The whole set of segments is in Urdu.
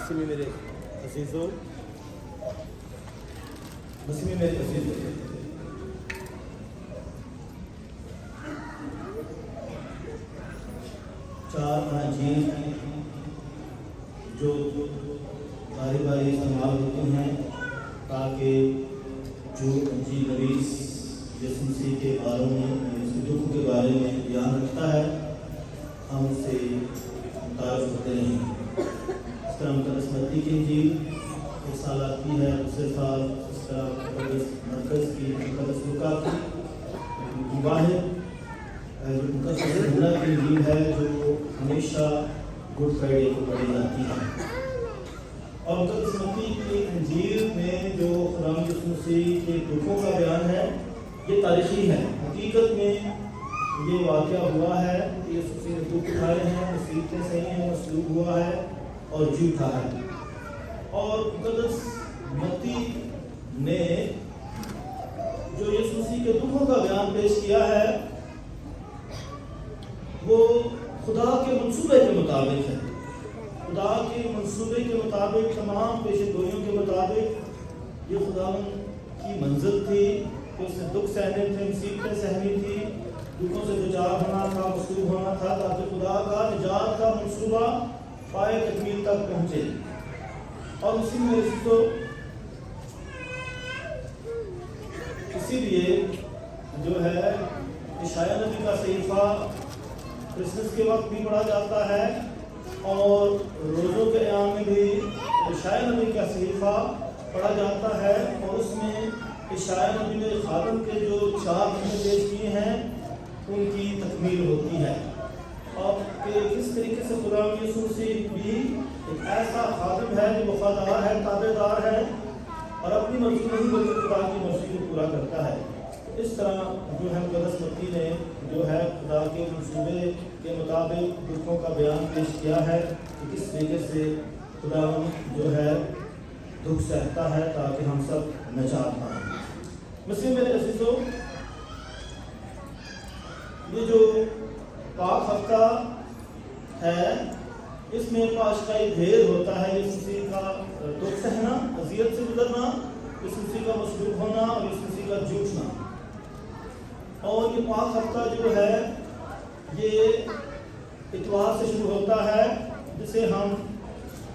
مسلم میرے عزیزوں، مسلم میرے عزیزوں، چار اناجیل جو باری باری استعمال ہوتی ہیں تاکہ جو انجیل نویس یسوع مسیح کے بارے میں، اس کے دکھ کے بارے میں بیان رکھتا ہے، ہم اس سے متعارف ہوتے رہیں۔ اس طرح مقدس متی کی انجیل ایک سال آتی ہے، دوسرے سال اس طرح مقدس مرکز کی، مقدس لوکا کی واحد مقدس یوحنا کی انجیل ہے جو ہمیشہ گڈ فرائیڈے کو پڑھی جاتی ہے۔ اور مقدس متی کی انجیل میں جو خدا یسوع مسیح کے دکھوں کا بیان ہے یہ تاریخی ہے، حقیقت میں یہ واقعہ ہوا ہے کہ یسوع مسیح نے دکھ اٹھائے ہیں، مصیبتیں سہی ہیں، مصلوب ہوا ہے اور جی اٹھا ہے۔ اور مقدس متی نے جو یسوع مسیح کے دکھوں کا بیان پیش کیا ہے وہ خدا کے منصوبے کے مطابق ہے، خدا کے منصوبے کے مطابق، تمام پیشن گوئیوں کے مطابق یہ خداوند کی منزل تھی کہ اس نے دکھ سہنے تھے، مصیبتیں سہنی تھی، دکھوں سے دوچار ہونا تھا، مصلوب ہونا تھا تاکہ خدا کا نجات کا منصوبہ پائے تکمیل تک پہنچے۔ اور اسی میں اسی لیے جو ہے عشایہ نبی کا صحیفہ کرسمس کے وقت بھی پڑھا جاتا ہے، اور روزوں کے ایام میں بھی عشایہ نبی کا صحیفہ پڑھا جاتا ہے، اور اس میں عشایہ نبی نے خاتم کے جو 4 مہینے پیش کیے ہیں ان کی تکمیل ہوتی ہے، اور کہ کس طریقے سے خدا یسوع مسیح بھی ایک ایسا خاتم ہے جو وفادار ہے، تابعدار ہے، اور اپنی مرضی نہیں بلکہ خدا کی مرضی کو پورا کرتا ہے۔ اس طرح جو ہے مقدس متی نے جو ہے خدا کے منصوبے کے مطابق دکھوں کا بیان پیش کیا ہے کہ کس طریقے سے خدا جو ہے دکھ سہتا ہے تاکہ ہم سب نجات پائیں۔ مسیح میرے عزیزوں، یہ جو پاک ہفتہ ہے اس میں پاشکائی بھید ہوتا ہے، یسوع مسیح کا دکھ سہنا، اذیت سے گزرنا، یسوع مسیح کا مصلوب ہونا اور یسوع مسیح کا جی اٹھنا۔ اور یہ پاک ہفتہ جو ہے یہ اتوار سے شروع ہوتا ہے جسے ہم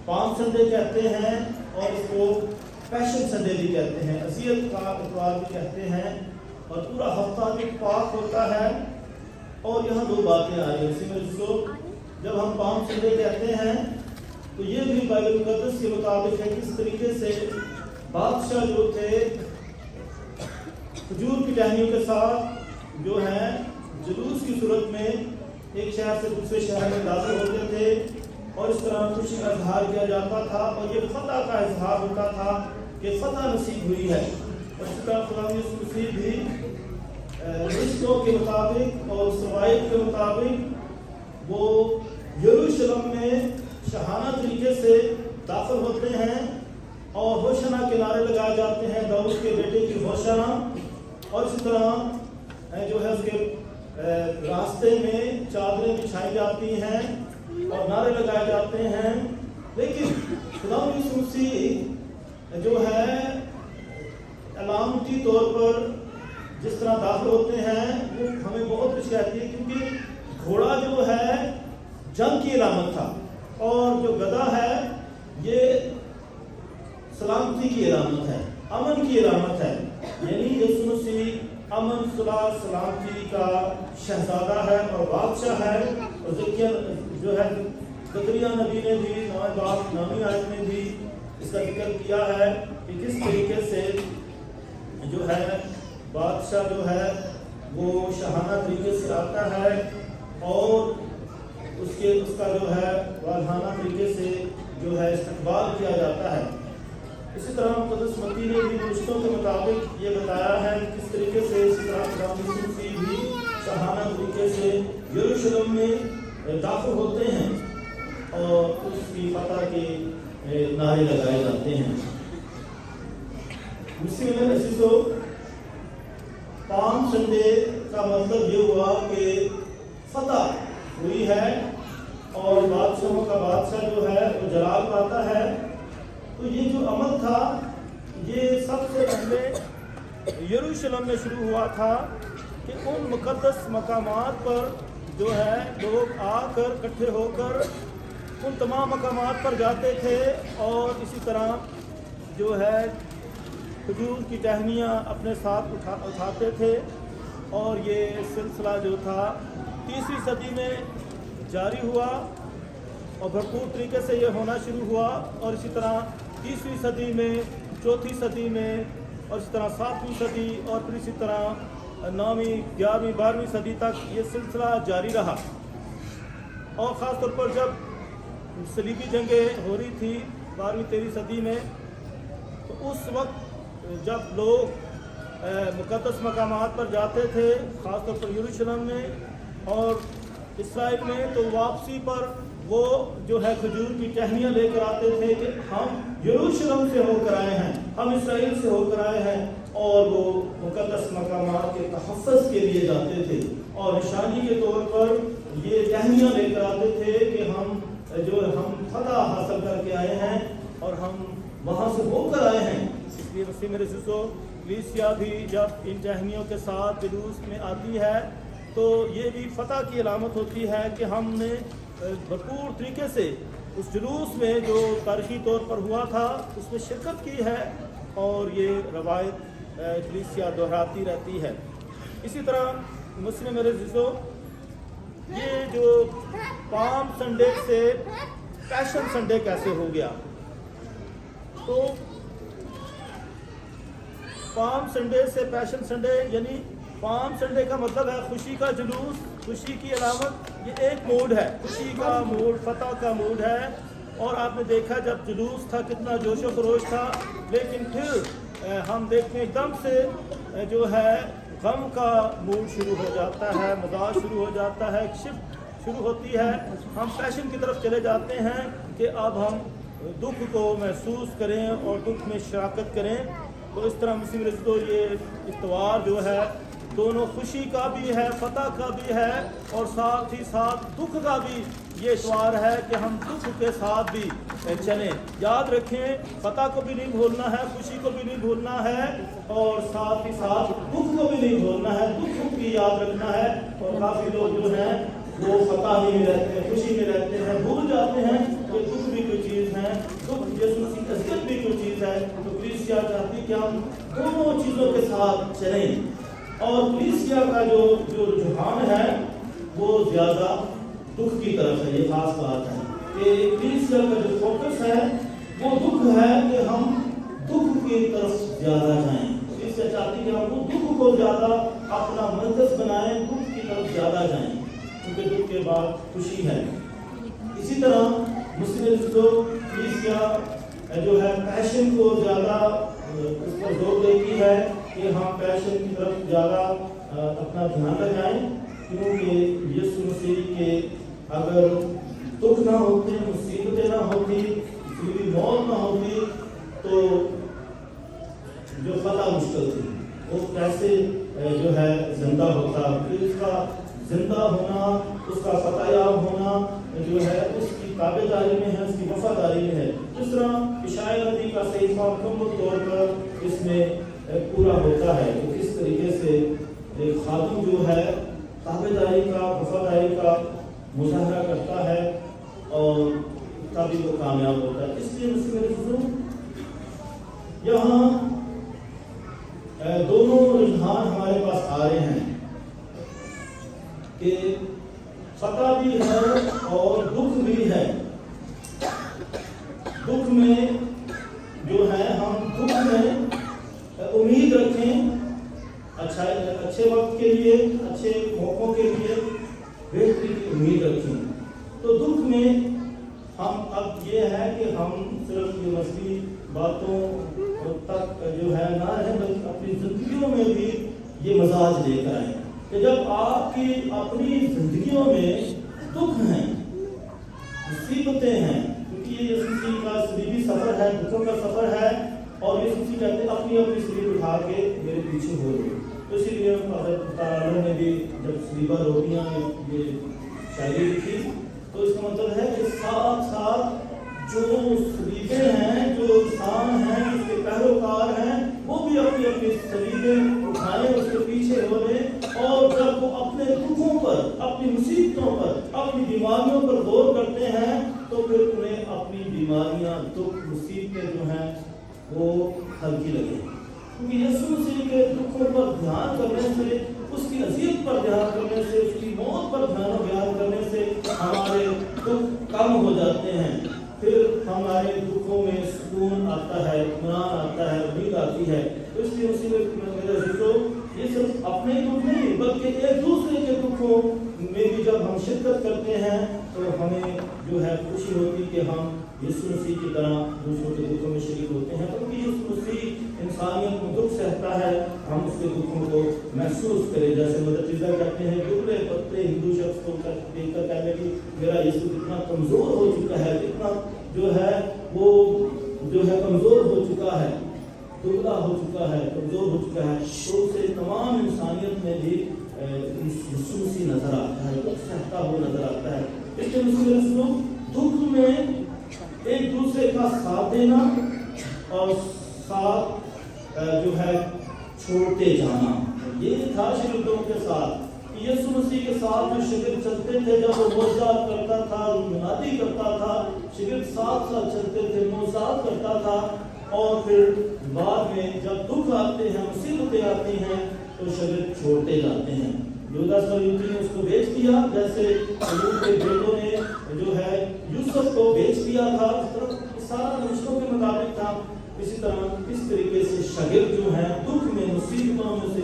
پام سنڈے کہتے ہیں، اور اس کو پیشن سنڈے بھی کہتے ہیں، اذیت کا اتوار بھی کہتے ہیں، اور پورا ہفتہ بھی پاک ہوتا ہے۔ اور یہاں 2 باتیں آ رہی ہیں اسی میں دوستو، جب ہم پام سنڈے کہتے ہیں تو یہ بھی بائبل مقدس کے مطابق ہے کس طریقے سے بادشاہ جو تھے کھجور کی ٹہنیوں کے ساتھ جو ہے جلوس کی صورت میں ایک شہر سے دوسرے شہر میں داخل ہوتے تھے، اور اس طرح خوشی کا اظہار کیا جاتا تھا، اور یہ فتح کا اظہار ہوتا تھا کہ فتح نصیب ہوئی ہے۔ اور اس طرح خدا یسوع مسیح بھی رشتوں کے مطابق اور روایت کے مطابق وہ یروشلم میں شاہانہ طریقے سے داخل ہوتے ہیں، اور ہوشنا کے نعرے لگائے جاتے ہیں، داؤد کے بیٹے کی ہوشنا، اور اسی طرح جو ہے اس کے راستے میں چادریں بچھائی جاتی ہیں اور نعرے لگائے جاتے ہیں۔ لیکن خدا یسوع مسیح جو ہے علامتی طور پر جس طرح داخل ہوتے ہیں وہ ہمیں بہت کچھ کہتی ہے، کیونکہ گھوڑا جو ہے جنگ کی علامت تھا، اور جو گدھا ہے یہ سلامتی کی علامت ہے، امن کی علامت ہے، یعنی یسوع مسیح امن، صلح، سلامتی کا شہزادہ ہے اور بادشاہ ہے۔ اور جو ہے زکریا نبی نے بھی نامی آیت میں بھی اس کا ذکر کیا ہے کہ کس طریقے سے جو ہے بادشاہ جو ہے وہ شاہانہ طریقے سے آتا ہے، اور اس کا جو ہے والہانہ طریقے سے جو ہے استقبال کیا جاتا ہے۔ اسی طرح مقدس متی نے بھی رشتوں کے مطابق یہ بتایا ہے کہ کس طریقے سے اسی طرح خدا یسوع مسیح بھی شاہانہ طریقے سے یروشلم میں داخل ہوتے ہیں، اور اس کی فتح کے نعرے لگائے جاتے ہیں۔ مسیح میں عزیزو، پام سنڈے کا مطلب یہ ہوا کہ فتح ہوئی ہے، اور بادشاہوں کا بادشاہ جو ہے وہ جلال پاتا ہے، تو یہ جو عمل تھا یہ سب سے پہلے یروشلم میں شروع ہوا تھا کہ ان مقدس مقامات پر جو ہے لوگ آ کر اکٹھے ہو کر ان تمام مقامات پر جاتے تھے اور اسی طرح جو ہے کھجور کی ٹہنیاں اپنے ساتھ اٹھاتے تھے، اور یہ سلسلہ جو تھا 3ویں صدی میں جاری ہوا اور بھرپور طریقے سے یہ ہونا شروع ہوا، اور اسی طرح 30ویں صدی میں، 4تھی صدی میں، اور اسی طرح 7ویں صدی، اور پھر اسی طرح 9ویں 11ویں 12ویں صدی تک یہ سلسلہ جاری رہا۔ اور خاص طور پر جب صلیبی جنگیں ہو رہی تھی 12ویں 13ویں صدی میں، تو اس وقت جب لوگ مقدس مقامات پر جاتے تھے، خاص طور پر یروشلم میں اور اسرائیل میں، تو واپسی پر وہ جو ہے کھجور کی ٹہنیاں لے کر آتے تھے کہ ہم یروشلم سے ہو کر آئے ہیں، ہم اسرائیل سے ہو کر آئے ہیں، اور وہ مقدس مقامات کے تحفظ کے لیے جاتے تھے، اور نشانی کے طور پر یہ ٹہنیاں لے کر آتے تھے کہ ہم فتح حاصل کر کے آئے ہیں اور ہم وہاں سے ہو کر آئے ہیں۔ اس لیے مسیح میرے عزیزو، کلیسیا بھی جب ان ٹہنیوں کے ساتھ جلوس میں آتی ہے تو یہ بھی فتح کی علامت ہوتی ہے کہ ہم نے بھرپور طریقے سے اس جلوس میں جو تاریخی طور پر ہوا تھا اس میں شرکت کی ہے، اور یہ روایت کلیسیا دہراتی رہتی ہے۔ اسی طرح مسلم میرے عزیزو، یہ جو پام سنڈے سے پیشن سنڈے کیسے ہو گیا؟ تو پام سنڈے سے پیشن سنڈے، یعنی پام سنڈے کا مطلب ہے خوشی کا جلوس، خوشی کی علامت، یہ ایک موڈ ہے، خوشی کا موڈ، فتح کا موڈ ہے۔ اور آپ نے دیکھا جب جلوس تھا کتنا جوش و خروش تھا، لیکن پھر ہم دیکھتے ہیں ایک دم سے جو ہے غم کا موڈ شروع ہو جاتا ہے، مزاج شروع ہو جاتا ہے، شفٹ شروع ہوتی ہے، ہم پیشن کی طرف چلے جاتے ہیں کہ اب ہم دکھ کو محسوس کریں اور دکھ میں شراکت کریں۔ تو اس طرح مسیح میرے عزیزو، یہ اتوار جو ہے دونوں خوشی کا بھی ہے، فتح کا بھی ہے، اور ساتھ ہی ساتھ دکھ کا بھی یہ اتوار ہے کہ ہم دکھ کے ساتھ بھی چلیں۔ یاد رکھیں، فتح کو بھی نہیں بھولنا ہے، خوشی کو بھی نہیں بھولنا ہے، اور ساتھ ہی ساتھ دکھ کو بھی نہیں بھولنا ہے، دکھ بھی یاد رکھنا ہے۔ اور کافی لوگ جو ہیں وہ فتح ہی میں رہتے ہیں، خوشی میں رہتے ہیں، بھول جاتے ہیں کہ دکھ بھی کوئی چیز ہے، دکھ یسوع کی عزت بھی کوئی چیز ہے۔ تو کلیسیا چاہتی کہ ہم دونوں چیزوں کے ساتھ چلیں، اور کلیسیا کا جو رجحان ہے وہ زیادہ دکھ کی طرف ہے۔ یہ خاص بات ہے کہ کلیسیا کا جو فوکس ہے وہ دکھ ہے کہ ہم دکھ کی طرف زیادہ جائیں۔ کلیسیا چاہتی کہ ہم وہ دکھ کو زیادہ اپنا مرکز بنائیں، دکھ کی طرف زیادہ جائیں، کیونکہ دکھ کے بعد خوشی ہے۔ اسی طرح مسلم کلیسیا جو ہے پیشن کو زیادہ اس پر زور دیتی ہے کہ ہم پیشن کی طرف زیادہ اپنا دھیان لگائیں، کیونکہ یسوع مسیح کے اگر دکھ نہ ہوتے، مصیبتیں نہ ہوتی، کسی موت نہ ہوتی، تو جو فتح مشکل تھی وہ کیسے جو ہے زندہ ہوتا۔ پھر اس کا زندہ ہونا، اس کا فتح یاب ہونا جو ہے اس کی تابع داری میں ہے، اس کی وفاداری میں ہے۔ اس طرح اشعیاء نبی کا صحیفہ مکمل طور پر اس میں پورا ہوتا ہے کہ کس طریقے سے ایک خادم جو ہے تابع داری کا، وفاداری کا مظاہرہ کرتا ہے اور تبھی وہ کامیاب ہوتا ہے۔ اس لیے مسیح میرے عزیزو، یہاں دونوں رجحان ہمارے پاس آ رہے ہیں کہ فتح بھی ہے اور دکھ بھی ہے۔ دکھ میں جو ہے ہم دکھ میں امید رکھیں اچھے وقت کے لیے، اچھے موقعوں کے لیے بہتری کی امید رکھیں۔ تو دکھ میں ہم اب یہ ہے کہ ہم صرف یہ مسئلہ باتوں تک جو ہے نہ رہیں، بلکہ اپنی زندگیوں میں بھی یہ مزاج لے کر آئیں کہ جب آپ کی اپنی زندگیوں میں دکھ ہیں، مصیبتیں ہیں، کیونکہ یہ یسوع کا صلیبی سفر ہے، دکھوں کا سفر ہے، اور یسوع کہتے ہیں اپنی اپنی صلیب اٹھا کے میرے پیچھے ہو رہے۔ تو اسی لیے حضرت تعالیٰ نے بھی جب صلیبہ روٹیاں یہ شاعری لکھی، تو اس کا مطلب ہے کہ ساتھ ساتھ جو صلیبیں ہیں، جو بھی اپنی اپنی سلیبیں اٹھائیں، اس کے پیچھے ہو لیں، اور جب وہ اپنے دکھوں پر، اپنی مصیبتوں پر، اپنی بیماریوں پر غور کرتے ہیں تو پھر انہیں اپنی بیماریاں، دکھ، مصیبتیں جو ہیں وہ ہلکی لگیں، کیونکہ یسوع مسیح کے دکھوں پر دھیان کرنے سے، اس کی اذیت پر دھیان کرنے سے، اس کی موت پر دھیان کرنے سے ہمارے دکھ کم ہو جاتے ہیں، پھر ہمارے دکھوں میں سکون آتا ہے، اطمینان آتا ہے، امید آتی ہے۔ تو اس لیے میرے عزیزو، یہ صرف اپنے دکھ نہیں بلکہ ایک دوسرے کے دکھوں میں بھی جب ہم شرکت کرتے ہیں تو ہمیں جو ہے خوشی ہوتی کہ ہم یسوع مسیح کی طرح دوسروں کے دکھوں میں شریک ہوتے ہیں، کیونکہ یسوع مسیح انسانیت میں دکھ سہتا ہے، ہم اس کے دکھوں کو محسوس کریں۔ جیسے مدر تیرہ کہتے ہیں، دبلے پتلے ہندو شخص کو دیکھ کر کہنے کہ میرا یسوع کتنا کمزور ہو چکا ہے، کتنا جو ہے وہ جو ہے کمزور ہو چکا ہے، دبلا ہو چکا ہے، کمزور ہو چکا ہے، تو اسے تمام انسانیت میں بھی یسوع مسیح نظر آتا ہے، دکھ سہتا ہوا نظر آتا ہے۔ اس لیے مسیح رسول دکھ میں ایک دوسرے کا ساتھ دینا اور ساتھ جو ہے چھوڑتے جانا، یہ تھا شاگردوں کے ساتھ۔ یسوع مسیح کے ساتھ جو شاگرد چلتے تھے، جب وہ معجزات کرتا تھا، منادی کرتا تھا، شاگرد ساتھ ساتھ چلتے تھے، معجزات کرتا تھا، اور پھر بعد میں جب دکھ آتے ہیں، مصیبتیں آتی ہیں تو شاگرد چھوڑتے جاتے ہیں۔ یہوذا اسکریوطی نے اس کو بیچ دیا، جیسے ایوب کے بیٹوں نے جو ہے یوسف کو بیچ دیا تھا، اس طرح سارا رشتوں کے مطابق تھا۔ اسی طرح اس طریقے سے شاگرد جو ہیں دکھ میں، مصیبتوں میں سے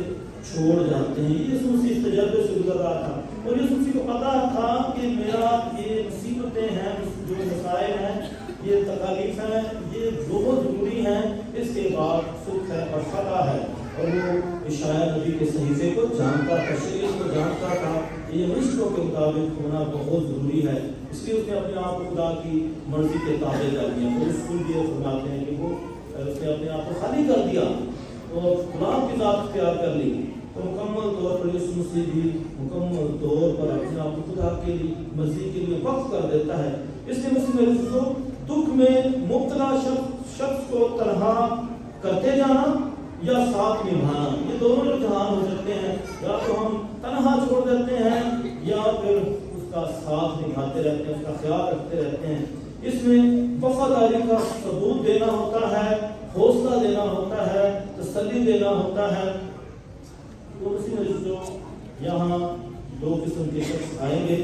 چھوڑ جاتے ہیں۔ یسوع مسیح تجربے سے گزر رہا تھا، اور یسوع مسیح کو پتا تھا کہ میرا یہ مصیبتیں ہیں، جو مسائل ہیں، یہ تکالیف ہیں، یہ بہت ضروری ہیں، اس کے بعد سکھ ہے اور فتح ہے۔ اور وہ اشعیا نبی کے صحیفے کو جانتا تھا، شریعت کو جانتا تھا، یہ رشتوں کے مطابق ہونا بہت ضروری ہے۔ اس لیے اس نے اپنے آپ کو خدا کی مرضی کے تابع کر دیا۔ اور اس کو یہ فرماتے ہیں کہ وہ اس نے اپنے آپ کو خالی کر دیا اور غلام کی ذات اختیار کر لی، تو مکمل طور پر یسوع مسیح بھی مکمل طور پر اپنے آپ کو خدا کے لیے، مرضی کے لیے وقف کر دیتا ہے۔ اس لیے مسیح میرے دوستو، دکھ میں مبتلا شخص کو تنہا کرتے جانا یا ساتھ نبھانا، یہ دونوں امتحان ہو سکتے ہیں، یا تو ہم تنہا چھوڑ دیتے ہیں یا پھر اس کا ساتھ نبھاتے رہتے ہیں، اس کا خیال رکھتے رہتے ہیں۔ اس میں وفاداری کا ثبوت دینا ہوتا ہے، حوصلہ دینا ہوتا ہے، تسلی دینا ہوتا ہے۔ تو اسی میں جو یہاں دو قسم کے شخص آئیں گے،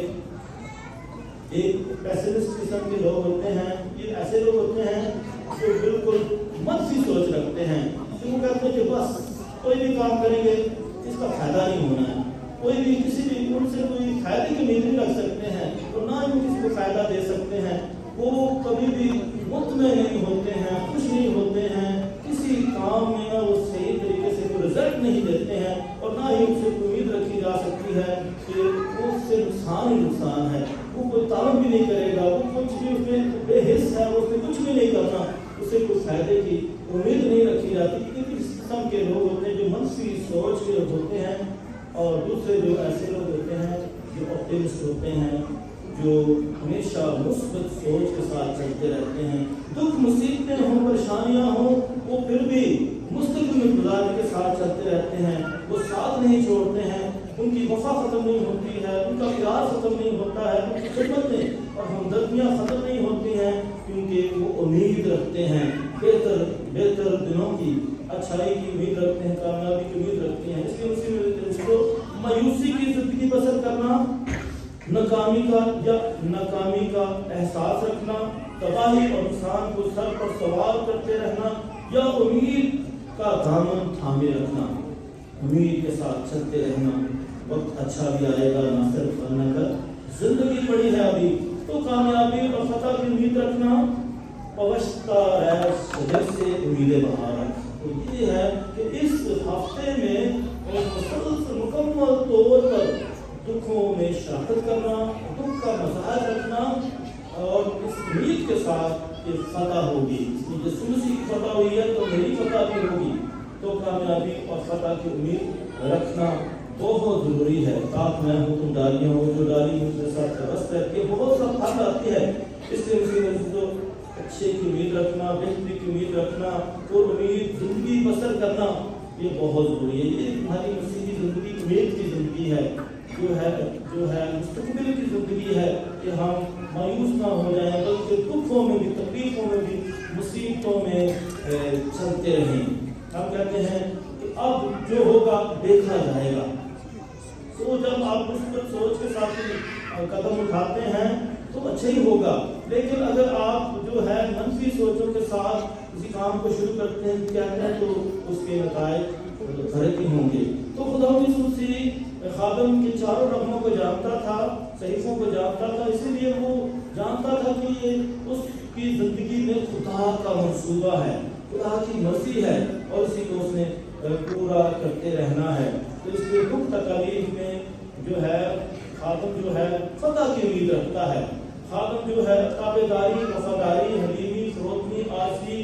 ایک پیسمسٹ قسم کے لوگ ہوتے ہیں، یہ ایسے لوگ ہوتے ہیں جو بالکل منفی سوچ رکھتے ہیں، وہ کہتے ہیں کہ بس کوئی بھی کام کریں گے اس کا فائدہ نہیں ہونا ہے، کوئی بھی کسی بھی ان سے کوئی فائدے کی امید نہیں رکھ سکتے ہیں، اور نہ ہی کسی کو فائدہ دے سکتے ہیں، وہ کبھی بھی مطمئن نہیں ہوتے ہیں، خوش نہیں ہوتے ہیں، کسی کام میں نہ وہ صحیح طریقے سے کوئی رزلٹ نہیں دیتے ہیں، اور نہ ہی ان سے کوئی امید رکھی جا سکتی ہے کہ وہ اس سے نقصان ہی نقصان ہے، وہ کوئی تعاون بھی نہیں کرے گا، وہ کچھ بھی اس میں بے حص ہے، اس میں کچھ بھی نہیں کرنا، اسے کوئی فائدے کی امید نہیں رکھی جاتی۔ کیونکہ اس قسم کے لوگ ہوتے ہیں جو منفی سوچ کے ہوتے ہیں، اور دوسرے جو ایسے لوگ ہوتے ہیں جو آپٹمسٹ ہوتے ہیں، جو ہمیشہ مثبت سوچ کے ساتھ چلتے رہتے ہیں، دکھ مصیبتیں ہوں، پریشانیاں ہوں، وہ پھر بھی مستقبل میں گزارنے کے ساتھ چلتے رہتے ہیں، وہ ساتھ نہیں چھوڑتے ہیں، ان کی وفا ختم نہیں ہوتی ہے، ان کا پیار ختم نہیں ہوتا ہے، ان کی خدمتیں اور ہمدردیاں ختم نہیں ہوتی ہیں، کیونکہ وہ امید رکھتے ہیں بہتر دنوں کی، اچھائی کی امید رکھتے ہیں، کامیابی کی امید رکھتے ہیں۔ اس لیے اسی میں کو مایوسی کی زندگی بسر کرنا، ناکامی کا احساس رکھنا، تباہی اور نقصان کو سر پر سوار کرتے رہنا، یا امید کا دامن تھامے رکھنا، امید کے ساتھ چلتے رہنا، وقت اچھا بھی آئے گا، نہ صرف بننے کا زندگی پڑی ہے ابھی، تو کامیابی اور فتح کی امید رکھنا، پوشتا ہے شجر سے امید بہار رکھ۔ تو یہ ہے کہ اس ہفتے میں مسلسل مکمل طور پر دکھوں میں شرکت کرنا، دکھ کا مظاہر رکھنا، اور اس امید کے ساتھ کہ فتح ہوگی، یسوع مسیح کی فتح ہوئی ہے تو میری فتح بھی ہوگی، تو کامیابی اور فتح کی امید رکھنا بہت ضروری ہے۔ تاکہ میں ہوں تم ڈالیاں ہو، جو ڈالی ان کے ساتھ وابستہ ہے کہ بہت سا پھل آتی ہے۔ اس لیے اچھے کی امید رکھنا، بہتری کی امید رکھنا اور امید زندگی بسر کرنا یہ بہت ضروری ہے۔ یہ تمہاری مسیحی زندگی امید کی زندگی ہے، جو ہے مستقبل کی زندگی ہے کہ ہم مایوس نہ ہو جائیں بلکہ دکھوں میں بھی، تکلیفوں میں بھی، مصیبتوں میں چلتے رہیں۔ ہم کہتے ہیں کہ اب جو ہوگا دیکھا جائے گا۔ تو جب آپ مثبت سوچ کے ساتھ قدم اٹھاتے ہیں تو اچھا ہی ہوگا، لیکن اگر آپ جو ہے منفی سوچوں کے ساتھ کسی کام کو شروع کرتے ہیں کہتے ہیں تو اس کے نتائج غلط ہی ہوں گے۔ تو خدا مسیح خادم کے چاروں رقموں کو جانتا تھا، صحیفوں کو جانتا تھا، اسی لیے وہ جانتا تھا کہ یہ اس کی زندگی میں خدا کا منصوبہ ہے، خدا کی مرضی ہے اور اسی کو اس نے پورا کرتے رہنا ہے۔ تو اس کے دکھ تکالیف میں جو ہے خادم جو ہے فتح کی امید رکھتا ہے۔ خادم جو ہے تابعداری، وفاداری، حلیمی، فروتنی، عاجزی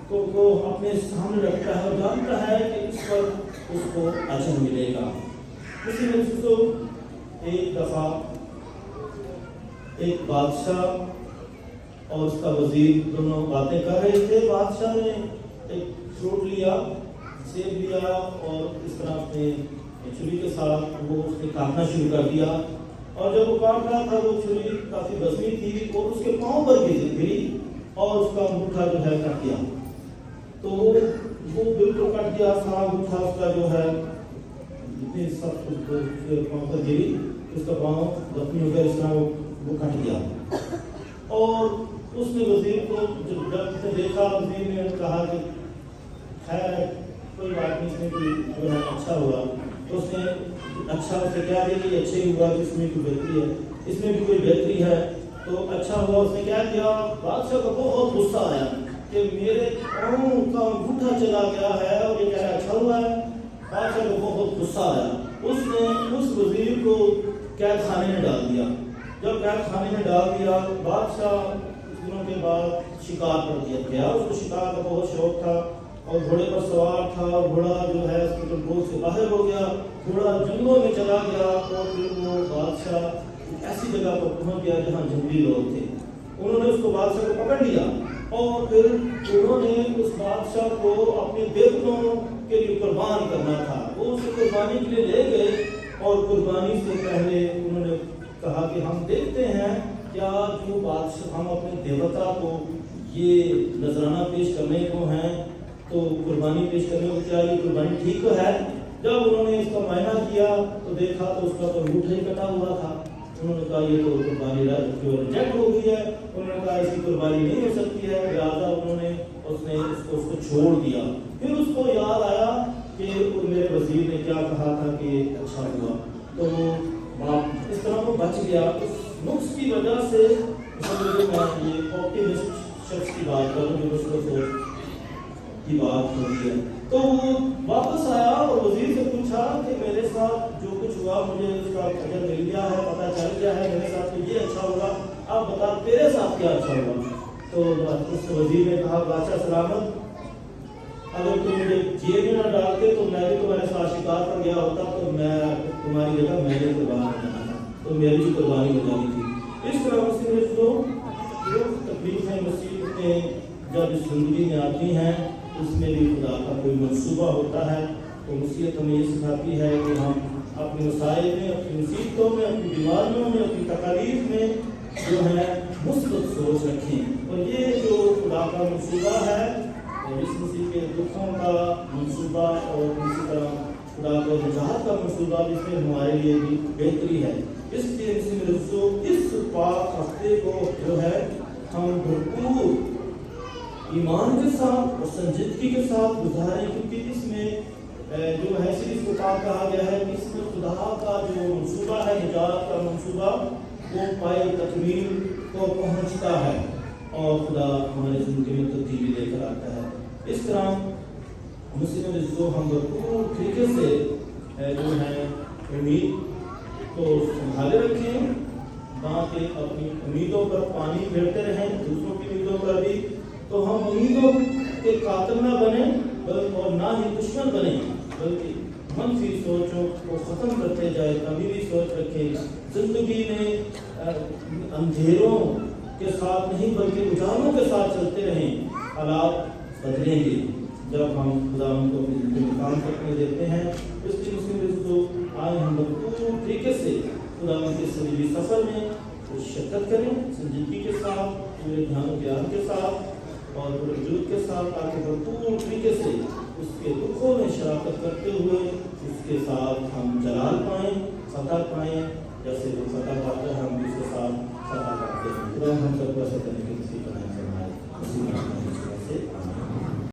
کو اپنے سامنے رکھتا ہے اور جانتا ہے کہ اس پر اس کو اجر ملے گا۔ اسی وجہ سے ایک دفعہ ایک بادشاہ اور اس کا وزیر دونوں باتیں کر رہے تھے۔ بادشاہ نے ایک فروٹ لیا، سیب لیا اور اس طرح اپنے چھری کے ساتھ وہ اس نے کاٹنا شروع کر دیا، اور جب وہ کاٹ رہا تھا وہ چھری کافی وزنی تھی اور اس کے پاؤں پر گری اور اس کا انگوٹھا جو ہے کٹ گیا۔ تو وہ بالکل کٹ گیا، سارا انگوٹھا اس کا جو ہے اتنی سخت پاؤں پر گری، اس کا پاؤں زخمی ہو گیا، اس طرح وہ کٹ گیا۔ اور اس نے وزیر کو جب اسے دیکھا، وزیر نے کہا کہ خیر کوئی بات نہیں، اس میں کوئی جو ہے اچھا ہوا۔ تو اس نے اچھا اسے کیا دیا کہ اچھا ہی ہوا کہ اس میں کوئی بہتری ہے، اس میں بھی کوئی بہتری ہے تو اچھا ہوا۔ اس نے کیا کیا، بادشاہ کو بہت غصہ آیا کہ میرے پاؤں کا انگوٹھا چلا گیا ہے اور یہ کہہ رہا اچھا ہوا ہے۔ بادشاہ کو بہت غصہ آیا، اس نے اس وزیر کو قید خانے میں ڈال دیا۔ جب قید خانے میں ڈال دیا، بادشاہ کچھ دنوں کے بعد شکار پر گیا۔ اس کو شکار کا بہت شوق تھا اور گھوڑے پر سوار تھا، اور گھوڑا جو ہے اس کے کنٹرول سے باہر ہو گیا، گھوڑا جنگلوں میں چلا گیا اور پھر وہ بادشاہ ایسی جگہ پر پہنچ گیا جہاں جنگلی لوگ تھے۔ انہوں نے اس کو بادشاہ کو پکڑ لیا اور پھر انہوں نے اس بادشاہ کو اپنے دیوتوں کے لیے قربان کرنا تھا، وہ اسے قربانی کے لیے لے گئے اور قربانی سے پہلے انہوں نے کہا کہ ہم دیکھتے ہیں کیا جو بادشاہ ہم اپنے دیوتا کو یہ نذرانہ پیش کرنے کو ہیں تو قربانی پیش کرنے کو، کیا یہ قربانی ٹھیک ہے؟ جب انہوں نے اس کا معائنہ کیا تو دیکھا تو اس کا تو انگوٹھا ہی کٹا ہوا تھا۔ انہوں نے کہا یہ تو قربانی جو ریجیکٹ ہو گئی ہے، انہوں نے کہا اس کی قربانی نہیں ہو سکتی ہے، لہٰذا انہوں نے اس کو چھوڑ دیا۔ پھر اس کو یاد آیا کہ میرے وزیر نے کیا کہا تھا کہ اچھا ہوا، تو اس طرح وہ بچ گیا۔ اس نقص کی وجہ سے میں یہ آپٹیمسٹ شخص کی بات کروں جو مثبت سوچ کی بات ہوتی ہے، تو وہ واپس آیا اور وزیر سے پوچھا کہ میرے ساتھ جو کچھ ہوا مجھے اس کا اجر مل گیا ہے، پتہ چل گیا ہے، میرے ساتھ تو یہ اچھا ہوگا، اب بتا تیرے ساتھ کیا اچھا ہوا۔ تو اس وزیر نے کہا بادشاہ سلامت، اگر تم مجھے جیل میں نہ ڈالتے تو میں بھی تمہارے ساتھ شکار پر گیا ہوتا، تو میں تمہاری جگہ میں نے قربان کرنا تھا، تو میری بھی قربانی ہو جانی تھی۔ اس طرح مسیح جو تکلیفیں مسیح میں جب اس زندگی میں آتی ہیں اس میں بھی خدا کا کوئی منصوبہ ہوتا ہے۔ تو مسیحیت ہمیں یہ سکھاتی ہے کہ ہم اپنے مسائل میں، اپنی مصیبتوں میں، اپنی بیماریوں میں، اپنی تکالیف میں جو ہے مثبت سوچ رکھیں، اور یہ جو خدا کا منصوبہ ہے اور اس مسیح کے دکھوں کا منصوبہ اور اسی طرح خدا کے نجات کا منصوبہ جس میں ہمارے لیے بھی بہتری ہے۔ اس لیے اس پاک ہفتے کو جو ہے ہم بھرپور ایمان کے ساتھ اور سنجیدگی کے ساتھ گزاریں، کیونکہ اس میں جو ہے صرف کو پاک کہا گیا ہے کہ اس میں خدا کا جو منصوبہ ہے، نجات کا منصوبہ، وہ پائے تکمیل کو پہنچتا ہے اور خدا ہماری زندگی میں تبدیلی لے کر آتا ہے۔ اس طرح مسلم رزقوں ہم بھرپور طریقے سے جو ہے امید کو سنبھالے رکھیں، تاکہ اپنی امیدوں پر پانی پھیرتے رہیں، دوسروں کی امیدوں پر بھی، تو ہم امیدوں کے قاتل نہ بنیں اور نہ ہی دشمن بنیں، بلکہ منفی سوچوں کو ختم کرتے جائے، تعمیری سوچ رکھیں، زندگی میں اندھیروں کے ساتھ نہیں بلکہ رجحانوں کے ساتھ چلتے رہیں، حالات بدلیں گے۔ جب ہم خدا کو اپنی زندگی میں کام کرنے دیتے ہیں، اس کی مسلم آئے ہم لوگ پورے طریقے سے خدا کے صلیبی سفر میں شرکت کریں، سنجیدگی کے ساتھ، پورے دھیان و گیان کے ساتھ اور پورے وجود کے ساتھ، تاکہ بھرپور طریقے سے اس کے دکھوں میں شراکت کرتے ہوئے اس کے ساتھ ہم جلال پائیں، فتح پائیں، جیسے وہ فتح پاتے ہیں ہم اس کے ساتھ فتح پاتے ہیں۔ خدا ہم سب کو ایسا کریں۔